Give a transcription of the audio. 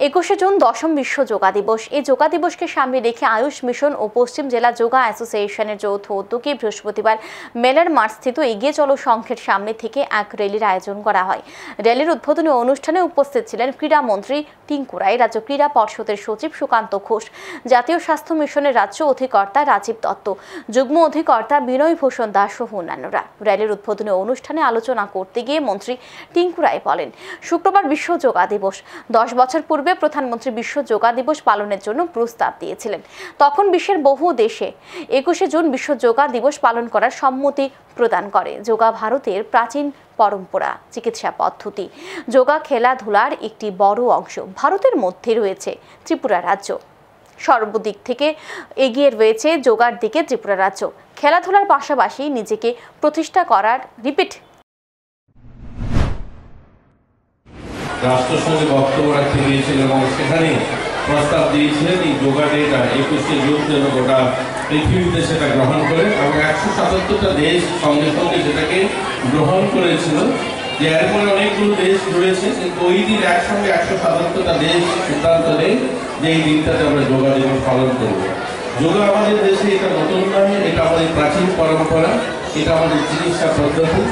21শে June দশম বিশ্ব যোগা দিবস। এই যোগা দিবসকে সামনে রেখে আয়ুষ মিশন ও পশ্চিম জেলা যোগা অ্যাসোসিয়েশনের যৌথ উদ্যোগে বৃহস্পতিবার মেলার মাঠস্থিত এগিয়ে চলো সংঘের সামনে থেকে এক র্যালির আয়োজন করা হয়। র্যালির উদ্বোধনী অনুষ্ঠানে উপস্থিত ছিলেন ক্রীড়ামন্ত্রী টিঙ্কু রায়, রাজ্য ক্রীড়া পর্ষদের সচিব সুকান্ত ঘোষ, জাতীয় স্বাস্থ্য মিশনের রাজ্য অধিকর্তা রাজীব দত্ত, যুগ্ম অধিকর্তা বিনয় ভূষণ দাস সহ অন্যান্যরা। র্যালির উদ্বোধনী অনুষ্ঠানে আলোচনা করতে গিয়ে মন্ত্রী টিঙ্কু রায় বলেন, শুক্রবার বিশ্ব যোগা দিবস। 10 বছর পূর্বে প্রধানমন্ত্রী বিশ্ব যোগা দিবস পালনের জন্য প্রস্তাব দিয়েছিলেন। তখন বিশ্বের বহু দেশে 21শে জুন বিশ্ব যোগা দিবস পালন করার সম্মতি প্রদান করে। যোগা ভারতের প্রাচীন পরম্পরা, চিকিৎসা পদ্ধতি। যোগা খেলাধুলার একটি বড় অংশ। ভারতের মধ্যে রয়েছে ত্রিপুরা রাজ্য। সর্বদিক থেকে এগিয়ে রয়েছে যোগার দিকে ত্রিপুরা রাজ্য। খেলাধুলার পাশাপাশি নিজেকে প্রতিষ্ঠা করার রাষ্ট্রসঙ্গে বক্তব্য রাখতে গিয়েছিলেন এবং সেখানে প্রস্তাব দিয়েছিলেন এই যোগা ডেটা 21শে জুন যেন গোটা পৃথিবীতে সেটা গ্রহণ করে, এবং 177টা দেশ সঙ্গে সঙ্গে সেটাকে গ্রহণ করেছিল। যে এরপরে অনেকগুলো দেশ জুড়েছে, কিন্তু ওই দিন একসঙ্গে 177টা দেশ সিদ্ধান্ত নেয় যে এই দিনটাতে আমরা যোগা দিবস পালন করব। যোগা আমাদের দেশে এটা নতুন নয়, এটা আমাদের প্রাচীন পরম্পরা, এটা আমাদের চিকিৎসা পদ্ধতি।